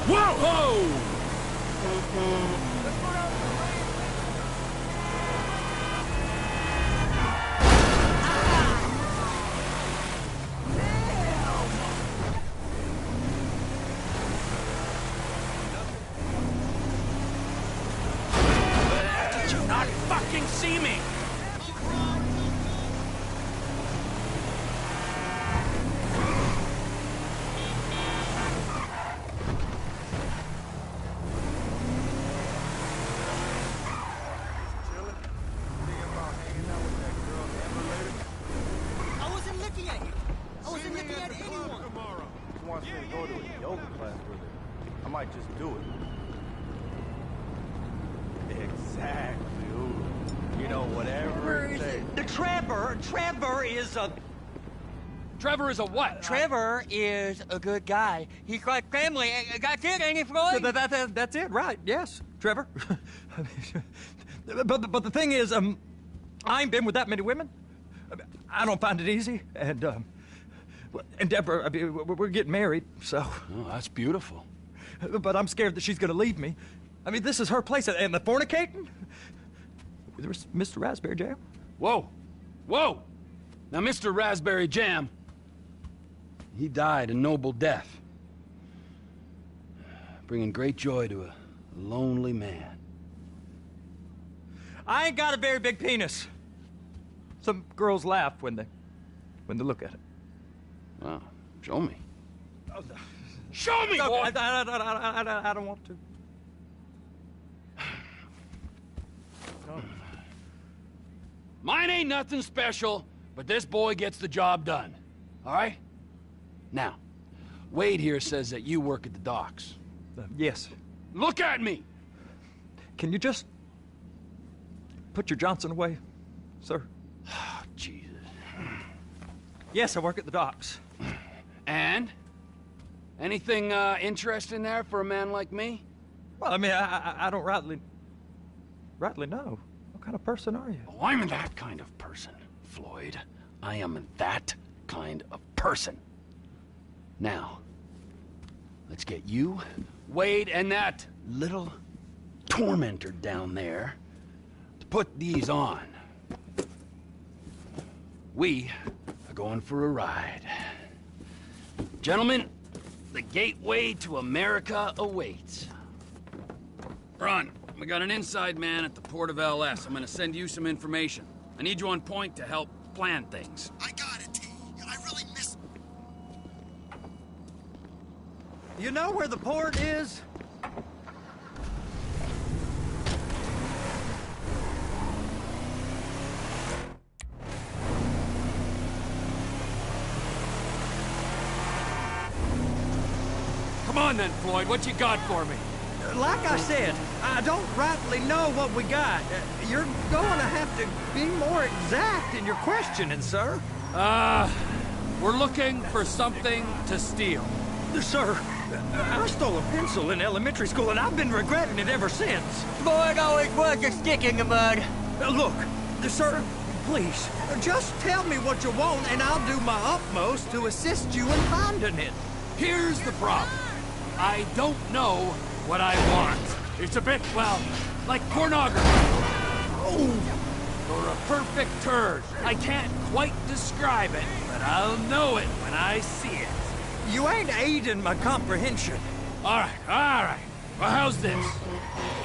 Whoa! Whoa! Did you not fucking see me? I might just do it. Exactly. Ooh. You know, whatever it takes. Trevor is a... Trevor is a what? Trevor is a good guy. He's like family. That's it, ain't it, Floyd? That's it, right? Yes, Trevor. but the thing is, I ain't been with that many women. I don't find it easy, and Deborah, I mean, we're getting married, so... Oh, that's beautiful. But I'm scared that she's gonna leave me. I mean, this is her place, and the fornicating? There's Mr. Raspberry Jam. Whoa! Whoa! Now, Mr. Raspberry Jam, he died a noble death, bringing great joy to a lonely man. I ain't got a very big penis. Some girls laugh when they look at it. Wow, show me. Oh, no. Show me, No, boy! I don't want to. No. Mine ain't nothing special, but this boy gets the job done. All right? Now, Wade here says that you work at the docks. Yes. Look at me! Can you just put your Johnson away, sir? Oh, Jesus. Yes, I work at the docks. And? Anything interesting there for a man like me? Well, I mean, I don't rightly know. What kind of person are you? Oh, I'm that kind of person, Floyd. I am that kind of person. Now, let's get you, Wade, and that little tormentor down there to put these on. We are going for a ride. Gentlemen, the gateway to America awaits. Ron, we got an inside man at the port of LS. I'm gonna send you some information. I need you on point to help plan things. I got it, T. I really miss... You know where the port is? Come on then, Floyd, what you got for me? Like I said, I don't rightly know what we got. You're going to have to be more exact in your questioning, sir. We're looking for something to steal. Sir, I stole a pencil in elementary school, and I've been regretting it ever since. Floyd always was a stick in the mud. Look, sir, please, just tell me what you want, and I'll do my utmost to assist you in finding it. Here's the problem. I don't know what I want. It's a bit, well, like pornography. Oh! Or a perfect turd. I can't quite describe it, but I'll know it when I see it. You ain't aiding my comprehension. All right. Well, how's this?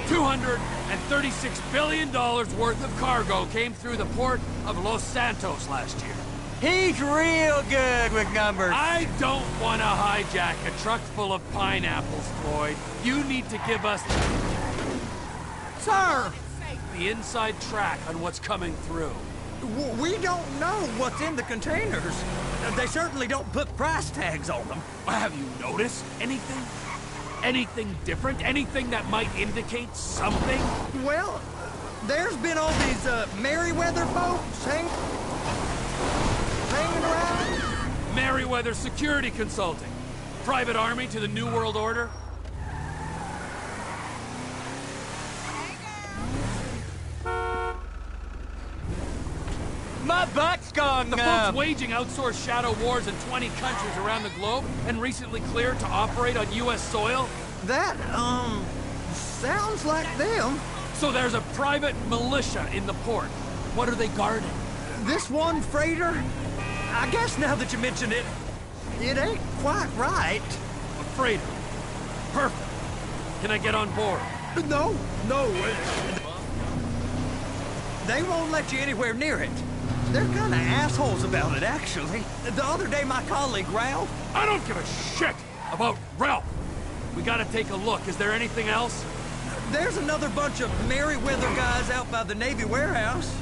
$236 billion worth of cargo came through the port of Los Santos last year. He's real good with numbers. I don't want to hijack a truck full of pineapples, Floyd. You need to give us... Sir! The inside track on what's coming through. We don't know what's in the containers. They certainly don't put price tags on them. Have you noticed anything? Anything different? Anything that might indicate something? Well, there's been all these Merryweather folks hanging around. Merryweather Security Consulting. Private army to the New World Order. My butt's gone The numb. folks waging outsourced shadow wars in 20 countries around the globe and recently cleared to operate on U.S. soil, That, sounds like them. So there's a private militia in the port. What are they guarding? This one freighter, I guess now that you mention it, it ain't quite right. A freighter. Perfect. Can I get on board? No. They won't let you anywhere near it. They're kind of assholes about it, actually. The other day, my colleague, Ralph... I don't give a shit about Ralph. We gotta take a look. Is there anything else? There's another bunch of Merryweather guys out by the Navy warehouse.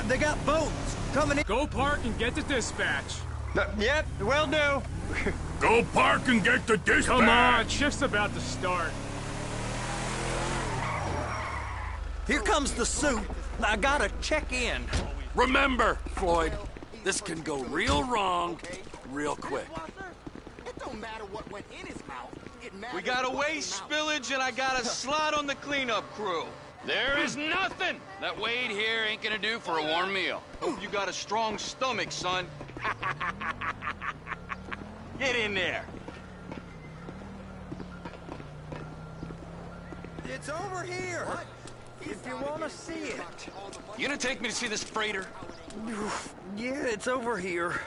They got boats coming in. Go park and get the dispatch. Yep, will do. Go park and get the dispatch. Come on, shift's about to start. Here comes the suit. I gotta check in. Remember, Floyd, this can go real wrong real quick. It don't matter what went in his mouth. It matters We got a what waste came out. spillage and I got a slot on the cleanup crew. There is nothing that Wade here ain't gonna do for a warm meal. Hope you got a strong stomach, son. Get in there. It's over here. If you want to see it. You gonna take me to see this freighter? Yeah, it's over here.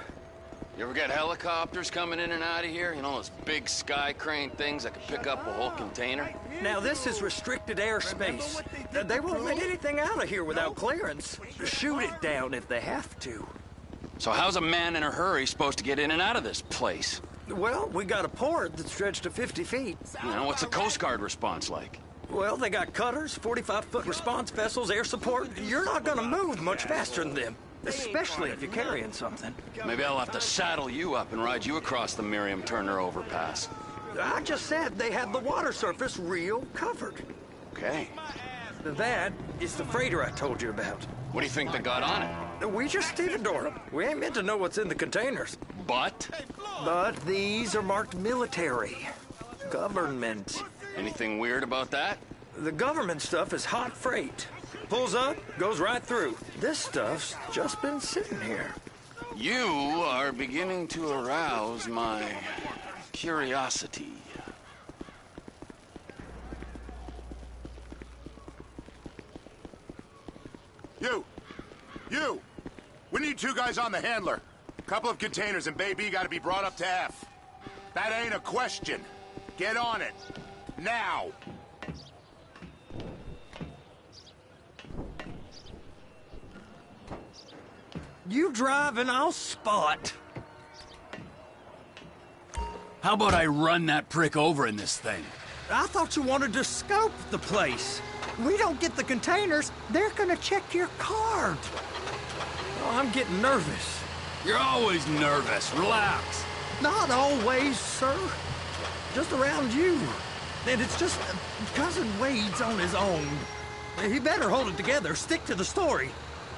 You ever got helicopters coming in and out of here? You know, those big sky crane things that can pick up a whole container? Now, this is restricted airspace. They won't let anything out of here without clearance. Shoot it down if they have to. So how's a man in a hurry supposed to get in and out of this place? Well, we got a port that's stretched to 50 feet. You know, what's the Coast Guard response like? Well, they got cutters, 45-foot response vessels, air support. You're not gonna move much faster than them, especially if you're carrying something. Maybe I'll have to saddle you up and ride you across the Miriam Turner overpass. I just said they have the water surface real covered. Okay. That is the freighter I told you about. What do you think they got on it? We just stevedore them. We ain't meant to know what's in the containers. But? But these are marked military. Government. Anything weird about that? The government stuff is hot freight. Pulls up, goes right through. This stuff's just been sitting here. You are beginning to arouse my curiosity. You! We need 2 guys on the handler. Couple of containers and Baby gotta be brought up to F. That ain't a question. Get on it. Now! You drive and I'll spot. How about I run that prick over in this thing? I thought you wanted to scope the place. We don't get the containers, they're gonna check your card. Oh, I'm getting nervous. You're always nervous. Relax. Not always, sir. Just around you. And it's just Cousin Wade's on his own. He better hold it together, stick to the story.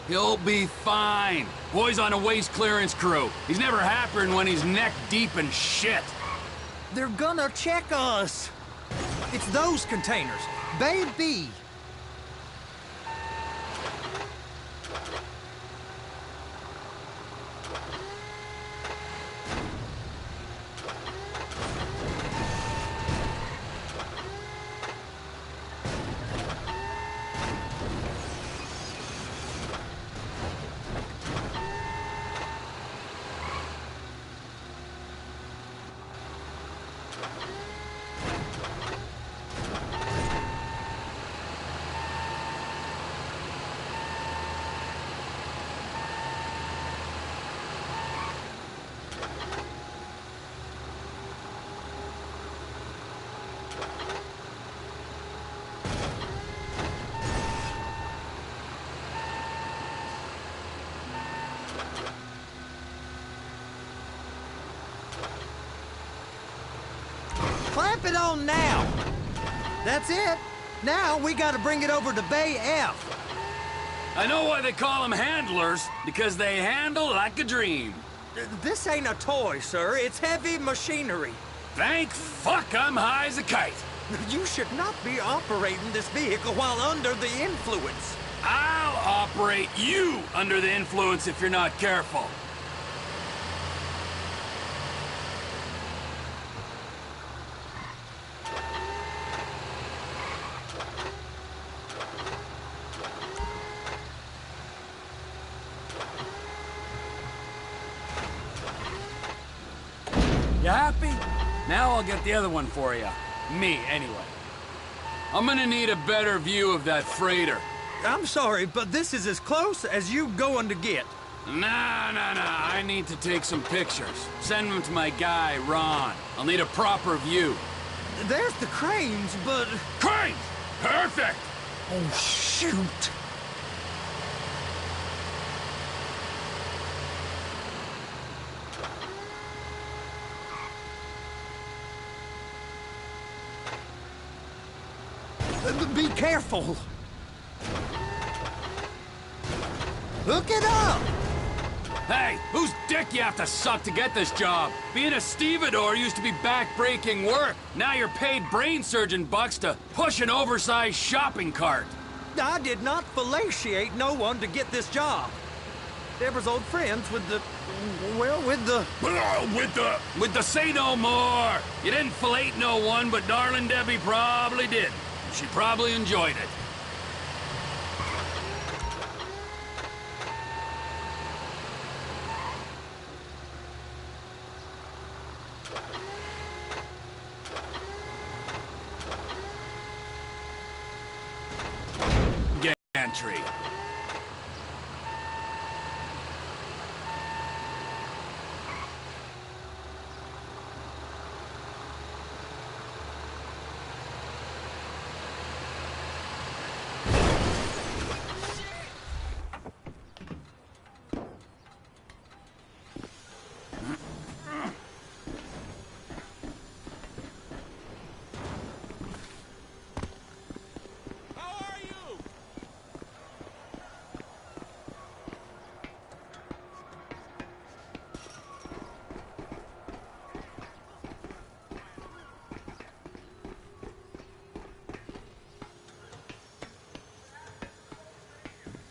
He'll be fine. Boy's on a waste clearance crew. He's never happier than when he's neck deep in shit. They're gonna check us. It's those containers. Baby. Clamp it on now. That's it. Now we gotta bring it over to Bay F. I know why they call them handlers, because they handle like a dream. This ain't a toy, sir. It's heavy machinery. Thank fuck I'm high as a kite. You should not be operating this vehicle while under the influence. I'll operate you under the influence if you're not careful. Now I'll get the other one for you. Me, anyway. I'm gonna need a better view of that freighter. I'm sorry, but this is as close as you going to get. Nah. I need to take some pictures. Send them to my guy, Ron. I'll need a proper view. There's the cranes, but... Cranes! Perfect! Oh, shoot! Be careful! Hook it up! Hey, whose dick you have to suck to get this job? Being a stevedore used to be back-breaking work. Now you're paid brain surgeon bucks to push an oversized shopping cart. I did not fellatiate no one to get this job. Deborah's old friends with the... well, with the... With the say no more! You didn't fillet no one, but darling Debbie probably did. She probably enjoyed it. Gantry.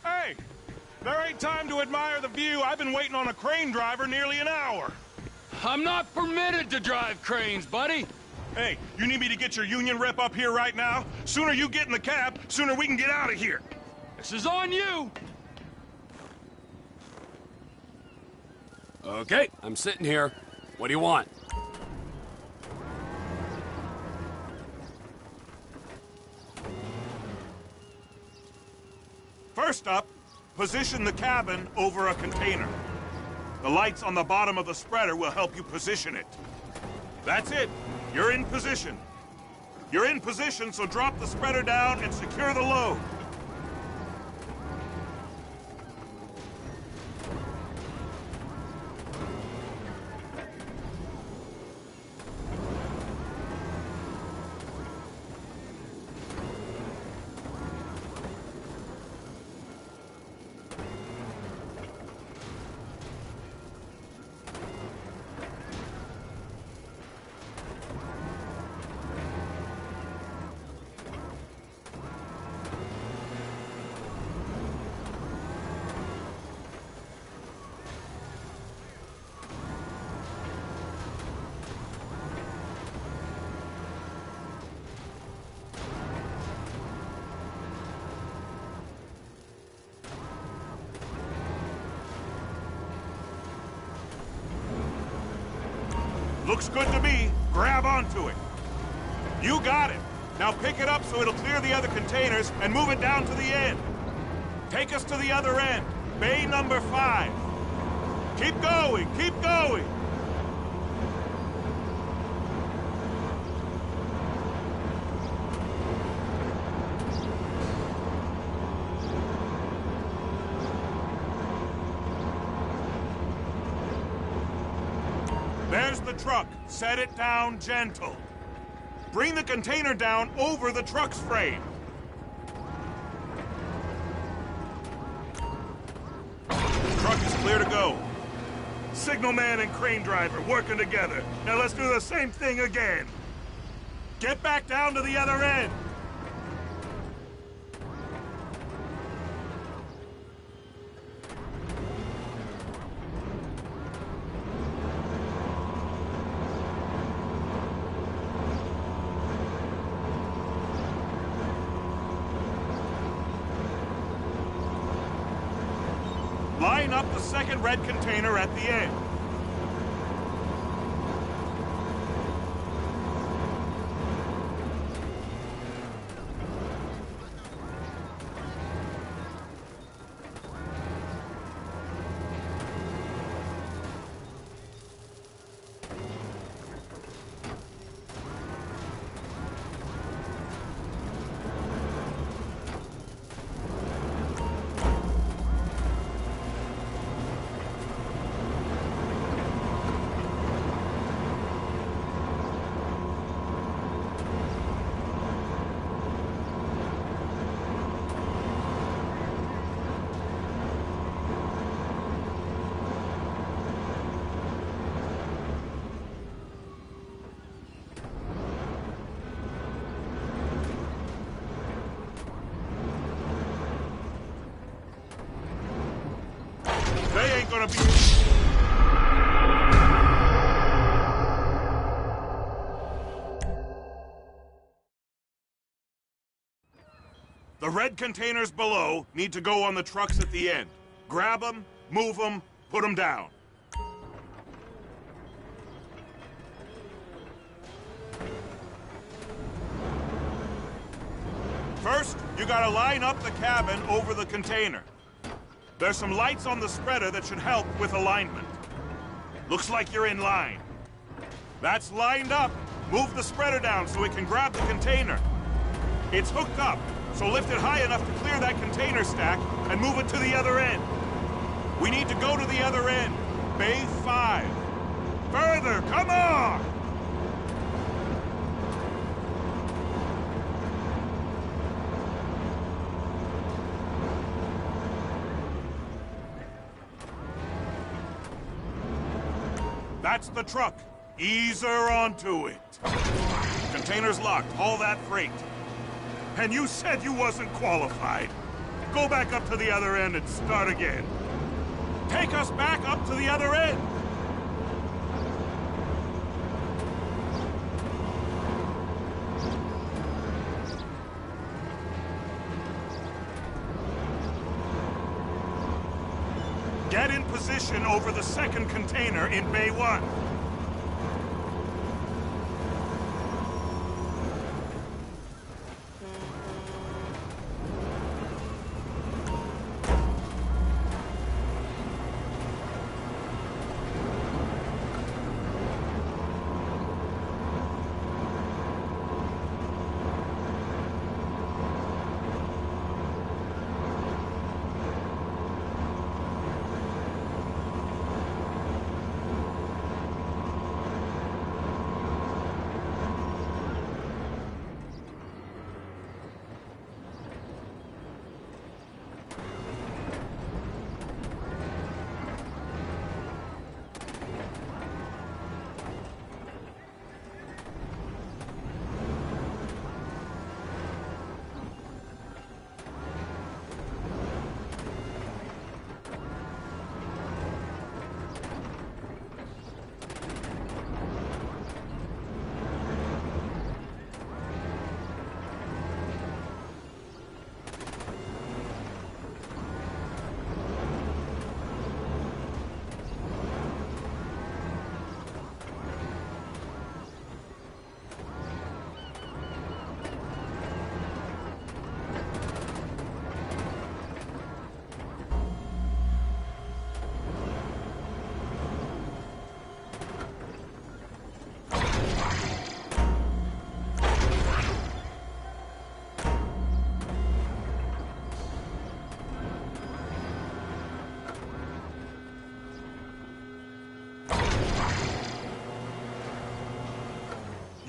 Hey, there ain't time to admire the view. I've been waiting on a crane driver nearly an hour. I'm not permitted to drive cranes, buddy. Hey, you need me to get your union rep up here right now? Sooner you get in the cab, sooner we can get out of here. This is on you. Okay, I'm sitting here. What do you want? First up, position the cabin over a container. The lights on the bottom of the spreader will help you position it. That's it. You're in position. You're in position, so drop the spreader down and secure the load. Looks good to me. Grab onto it. You got it. Now pick it up so it'll clear the other containers and move it down to the end. Take us to the other end. Bay number 5. Keep going, keep going. There's the truck. Set it down gentle. Bring the container down over the truck's frame. Truck is clear to go. Signalman and crane driver working together. Now let's do the same thing again. Get back down to the other end. Line up the second red container at the end. be... The red containers below need to go on the trucks at the end. Grab them, move them, put them down. First, you gotta line up the cabin over the container. There's some lights on the spreader that should help with alignment. Looks like you're in line. That's lined up. Move the spreader down so it can grab the container. It's hooked up, so lift it high enough to clear that container stack and move it to the other end. We need to go to the other end. Bay 5. Further, come on! That's the truck. Ease her onto it. Container's locked. Haul that freight. And you said you wasn't qualified. Go back up to the other end and start again. Take us back up to the other end. Get in position over the second container in Bay 1.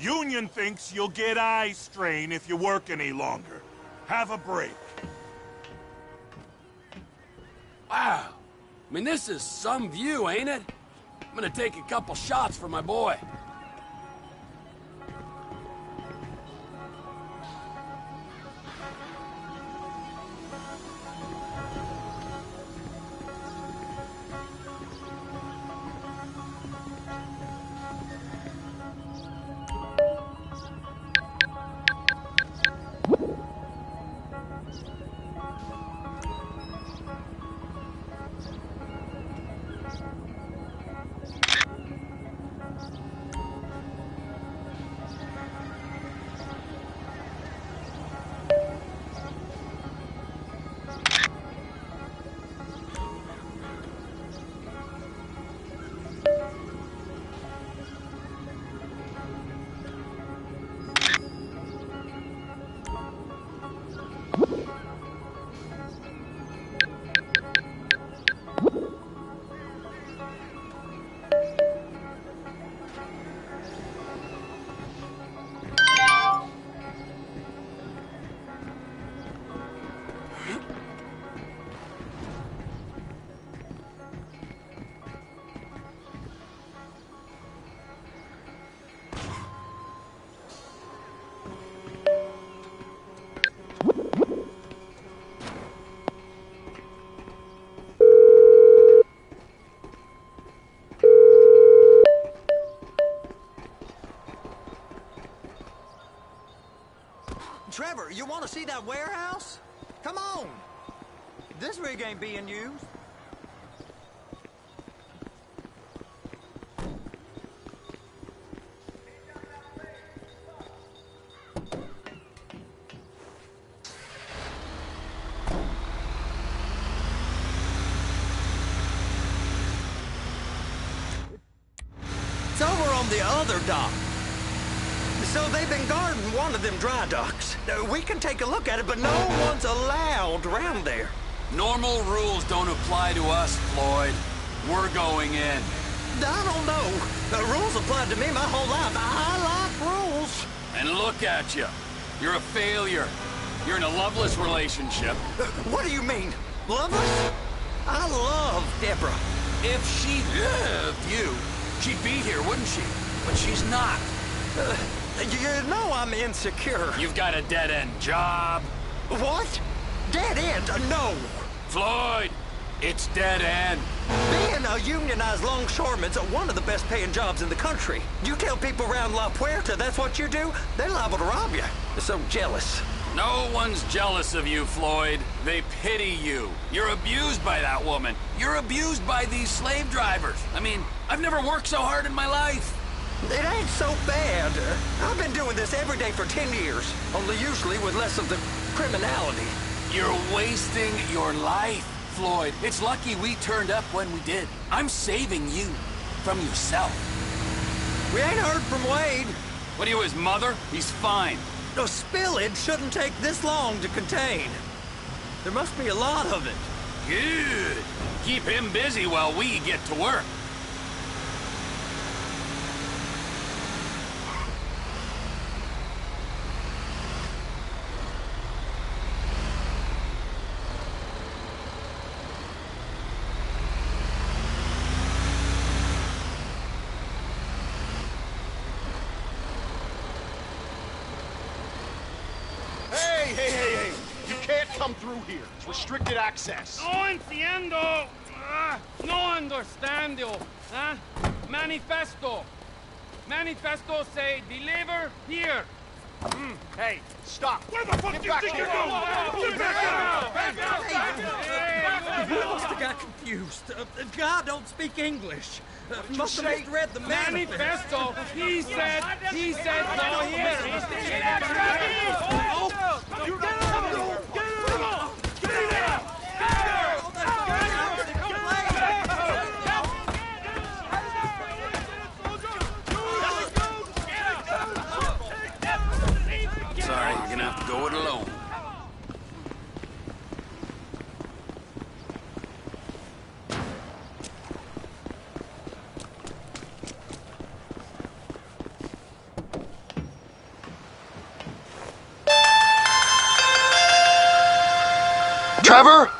Union thinks you'll get eye strain if you work any longer. Have a break. Wow. I mean, this is some view, ain't it? I'm gonna take a couple shots for my boy. Trevor, you want to see that warehouse? Come on. This rig ain't being used. It's over on the other dock. So they've been guarding one of them dry docks. We can take a look at it, but no one's allowed around there. Normal rules don't apply to us, Floyd. We're going in. I don't know. The rules applied to me my whole life. I like rules. And look at you. You're a failure. You're in a loveless relationship. What do you mean? Loveless? I love Deborah. If she loved you, she'd be here, wouldn't she? But she's not. You know I'm insecure. You've got a dead-end job. What? Dead end? No. Floyd, it's dead end. Being a unionized longshoreman's one of the best paying jobs in the country. You tell people around La Puerta that's what you do, they're liable to rob you. They're so jealous. No one's jealous of you, Floyd. They pity you. You're abused by that woman. You're abused by these slave drivers. I mean, I've never worked so hard in my life. It ain't so bad. I've been doing this every day for 10 years, only usually with less of the criminality. You're wasting your life, Floyd. It's lucky we turned up when we did. I'm saving you from yourself. We ain't heard from Wade. What are you, his mother? He's fine. No, spillage shouldn't take this long to contain. There must be a lot of it. Good. Keep him busy while we get to work. Hey! You can't come through here. It's restricted access. No entiendo. No understando. Manifesto. Manifesto say deliver here. Hey, stop. Where the fuck do you think you're going? You must have got confused. God don't speak English. Must have misread the Manifesto. He said go here. Sorry, you're gonna have to go it alone. Trevor,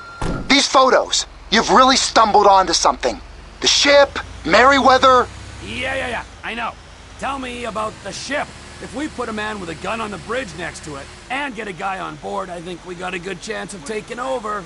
these photos, you've really stumbled onto something. The ship, Merryweather. Yeah, I know. Tell me about the ship. If we put a man with a gun on the bridge next to it and get a guy on board, I think we got a good chance of taking over.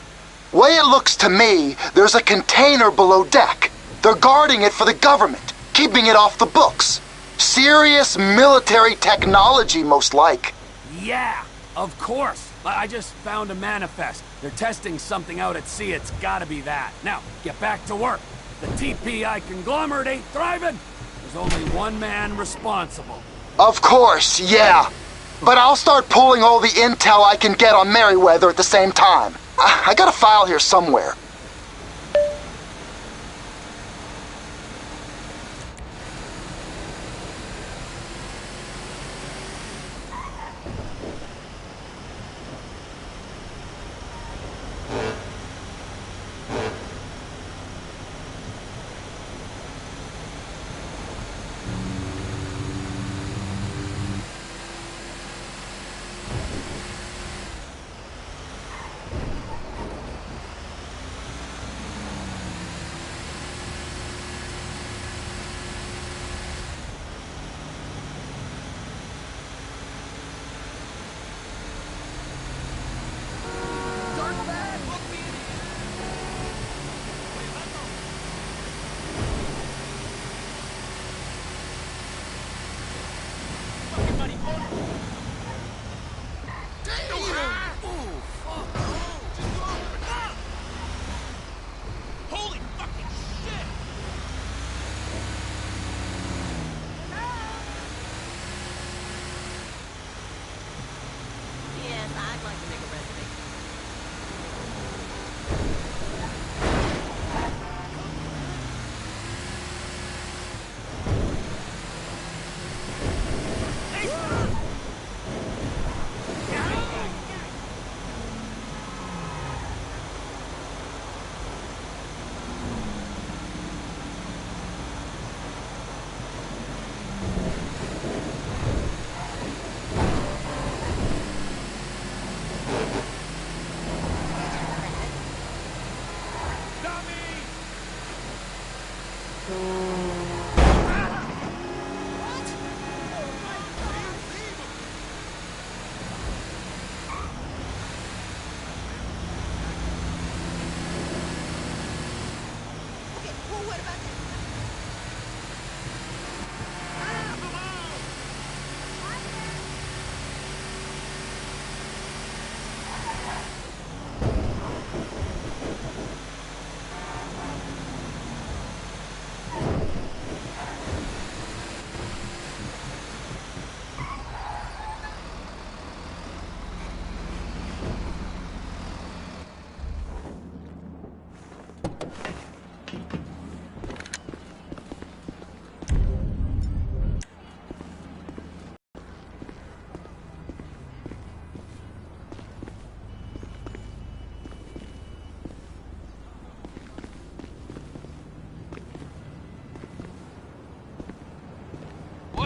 Way it looks to me, there's a container below deck. They're guarding it for the government, keeping it off the books. Serious military technology, most like. Yeah, of course. I just found a manifest. They're testing something out at sea. It's gotta be that. Now, get back to work. The TPI conglomerate ain't thriving. There's only one man responsible. Of course, yeah. But I'll start pulling all the intel I can get on Merryweather at the same time. I got a file here somewhere.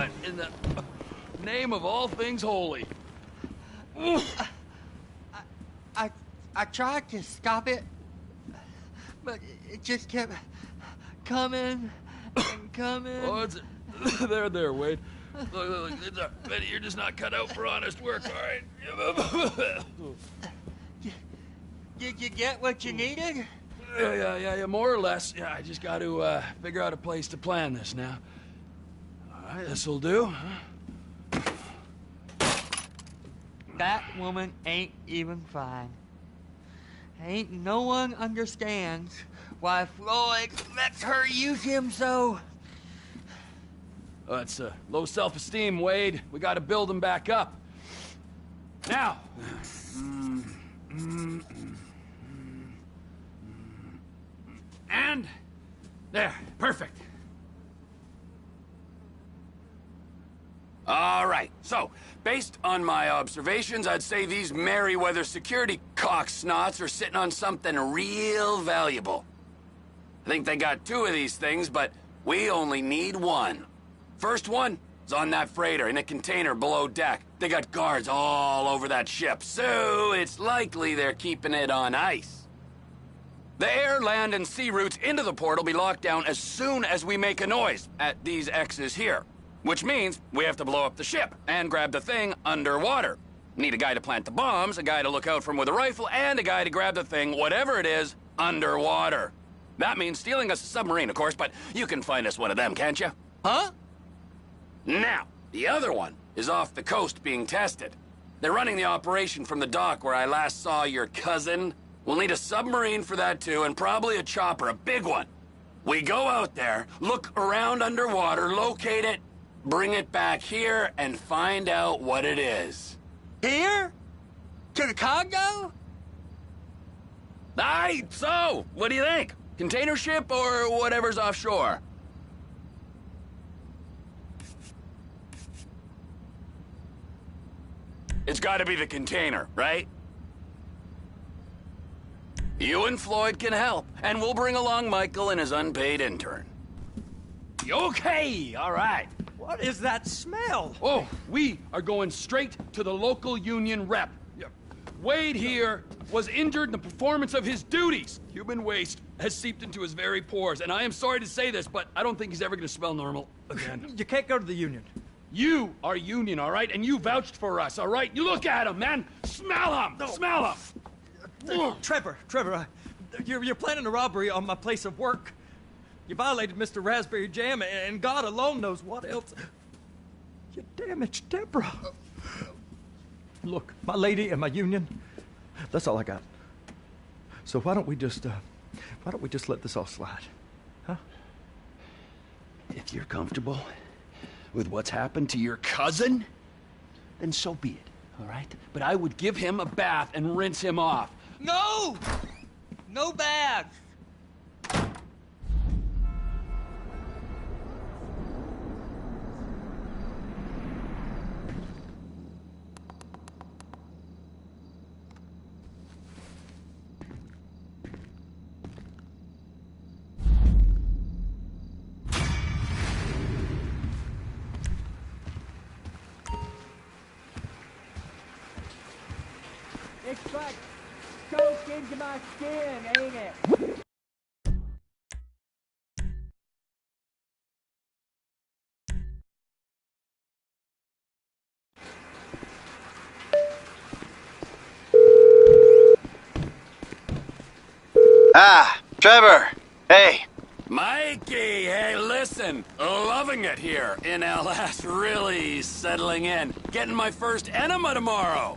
it in the name of all things holy? I tried to stop it, but it just kept coming and coming. Oh, it's there, Wade. Look, Betty, you're just not cut out for honest work, all right? Did you get what you needed? Yeah, more or less. Yeah, I just got to figure out a place to plan this now. All right, this'll do. That woman ain't even fine. Ain't no one understands why Floyd lets her use him so. It's low self-esteem, Wade. We got to build him back up. Now. And there, perfect. All right, so, based on my observations, I'd say these Merryweather security cocksnots are sitting on something real valuable. I think they got 2 of these things, but we only need 1. First one is on that freighter in a container below deck. They got guards all over that ship, so it's likely they're keeping it on ice. The air, land, and sea routes into the port will be locked down as soon as we make a noise at these X's here. Which means we have to blow up the ship and grab the thing underwater. Need a guy to plant the bombs, a guy to look out for him with a rifle, and a guy to grab the thing, whatever it is, underwater. That means stealing us a submarine, of course, but you can find us one of them, can't you? Huh? Now, the other one is off the coast being tested. They're running the operation from the dock where I last saw your cousin. We'll need a submarine for that too, and probably a chopper, a big one. We go out there, look around underwater, locate it, bring it back here, and find out what it is. Here? To the Congo? Aye, so, what do you think? Container ship or whatever's offshore? It's gotta be the container, right? You and Floyd can help, and we'll bring along Michael and his unpaid intern. Okay, all right. What is that smell? Oh, we are going straight to the local union rep. Wade here was injured in the performance of his duties. Human waste has seeped into his very pores, and I am sorry to say this, but I don't think he's ever going to smell normal again. You can't go to the union. You are union, all right? And you vouched for us, all right? You look at him, man. Smell him. No. Smell him. Trevor, you're planning a robbery on my place of work. You violated Mr. Raspberry Jam, and God alone knows what else. You damaged Deborah. Look, my lady and my union, that's all I got. So why don't we just let this all slide, huh? If you're comfortable with what's happened to your cousin, then so be it, all right? But I would give him a bath and rinse him off. No! No bags! It's like soaked into my skin, ain't it? Ah, Trevor. Hey. Mikey, hey, listen. Loving it here in LS. Really settling in. Getting my first enema tomorrow.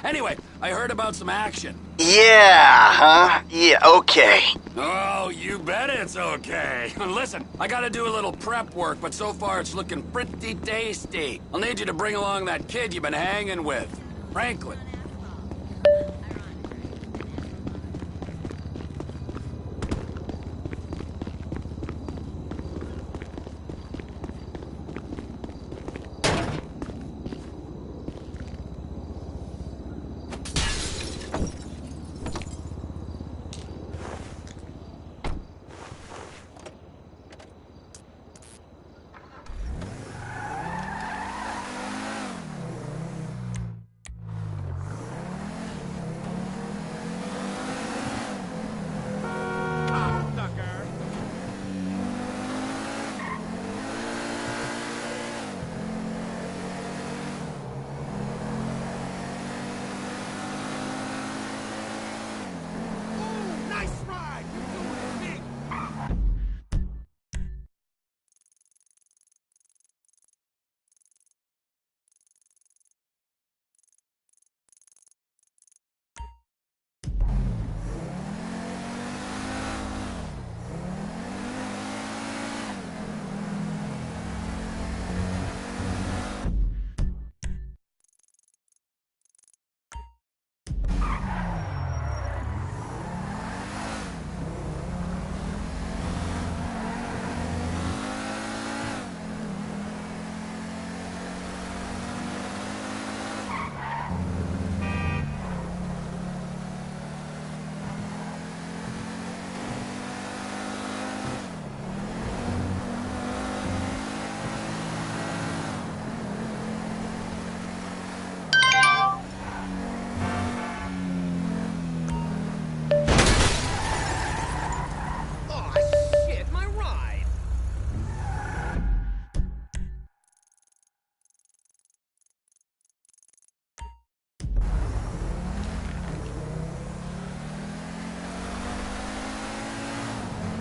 Anyway, I heard about some action. Yeah, huh? Yeah, okay. Oh, you bet it's okay. Listen, I gotta do a little prep work, but so far it's looking pretty tasty. I'll need you to bring along that kid you've been hanging with, Franklin.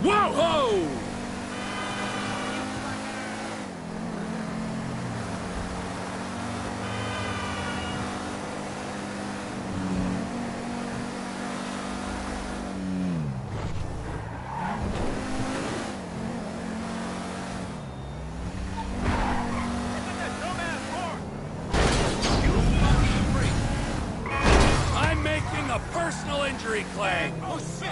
Whoa-ho! I'm making a personal injury claim. Oh, shit!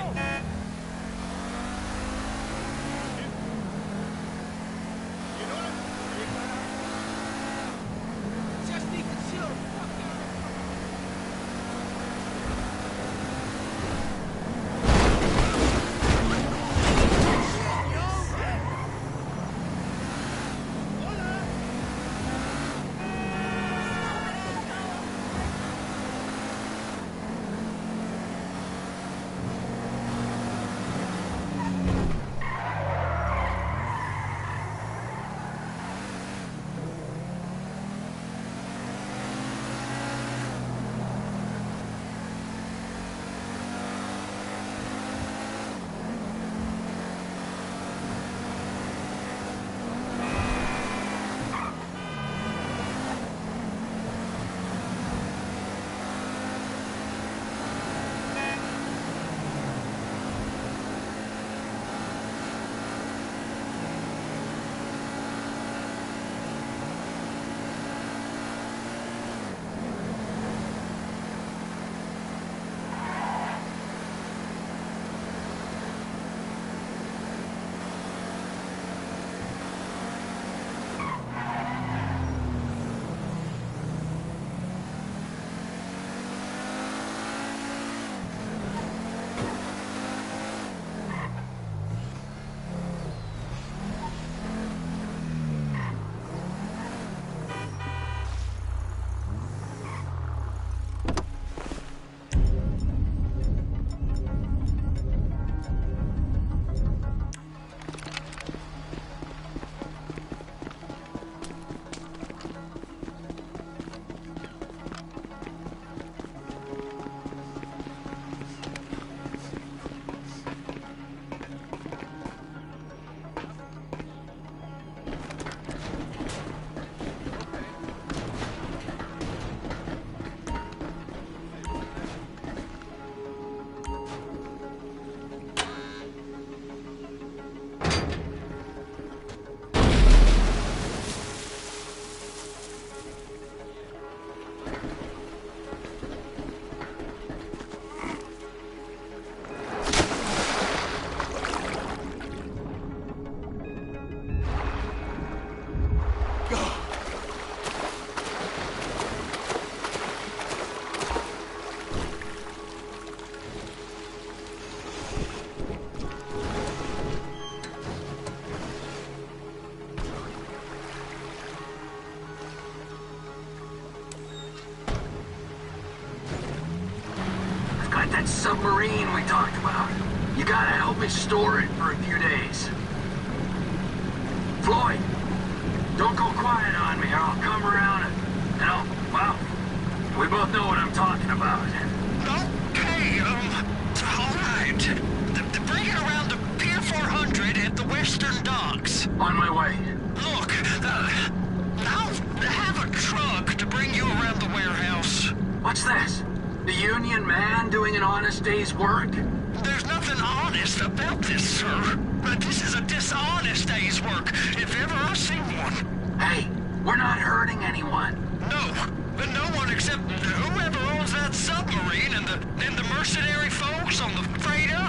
That submarine we talked about. You gotta help me store it for a few days. Floyd, don't go quiet on me or I'll come around and I'll, well, we both know what I'm talking about. Okay, all right. Bring it around to Pier 400 at the Western Docks. On my way. Look, I'll have a truck to bring you around the warehouse. What's this? The union man doing an honest day's work? There's nothing honest about this, sir. But this is a dishonest day's work, if ever I've seen one. Hey, we're not hurting anyone. No, but no one except whoever owns that submarine and the mercenary folks on the freighter.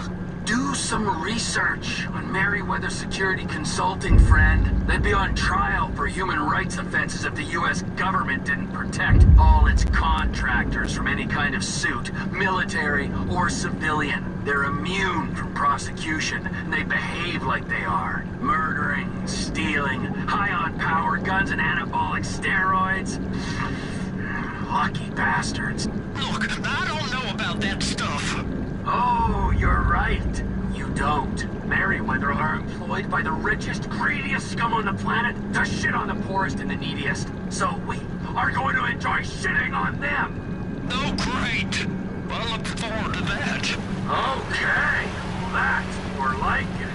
Do some research on Merryweather Security Consulting, friend. They'd be on trial for human rights offenses if the U.S. government didn't protect all its contractors from any kind of suit, military or civilian. They're immune from prosecution, and they behave like they are. Murdering, stealing, high on power guns and anabolic steroids. Lucky bastards. Look, I don't know about that stuff. Oh, you're right. You don't. Merryweather are employed by the richest, greediest scum on the planet to shit on the poorest and the neediest. So we are going to enjoy shitting on them. Oh, great. I look forward to that. Okay, that's more like it.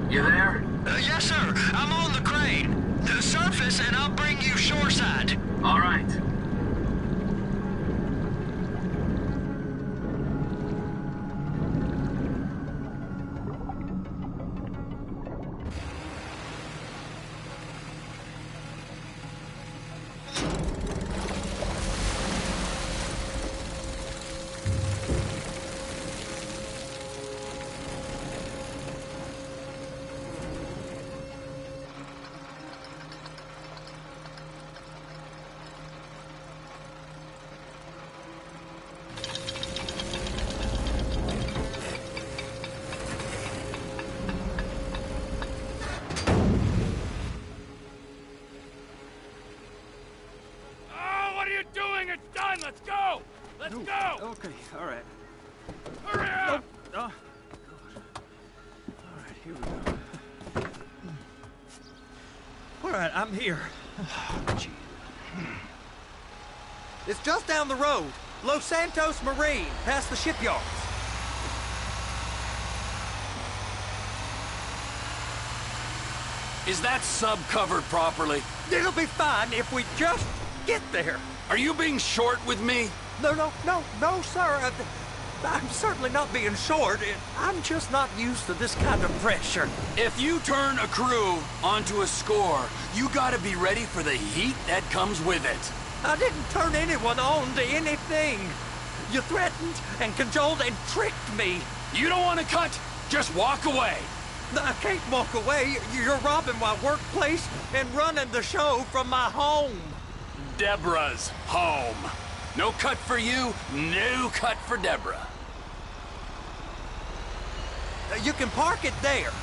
You there? Yes, sir. I'm on the crane. Surface, and I'll bring you shoreside. All right. It's done! Let's go! Let's go! Okay, all right. Hurry up! All right, here we go. All right, I'm here. It's just down the road. Los Santos Marine, past the shipyards. Is that sub covered properly? It'll be fine if we just get there. Are you being short with me? No, sir. I'm certainly not being short. I'm just not used to this kind of pressure. If you turn a crew onto a score, you gotta be ready for the heat that comes with it. I didn't turn anyone on to anything. You threatened and cajoled and tricked me. You don't want to cut? Just walk away. I can't walk away. You're robbing my workplace and running the show from my home. Deborah's home. No cut for you, no cut for Deborah. You can park it there.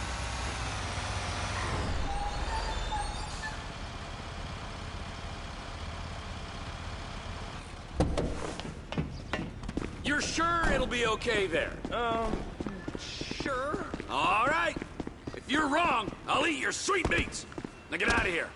You're sure it'll be okay there? Sure. All right. If you're wrong, I'll eat your sweetmeats. Now get out of here.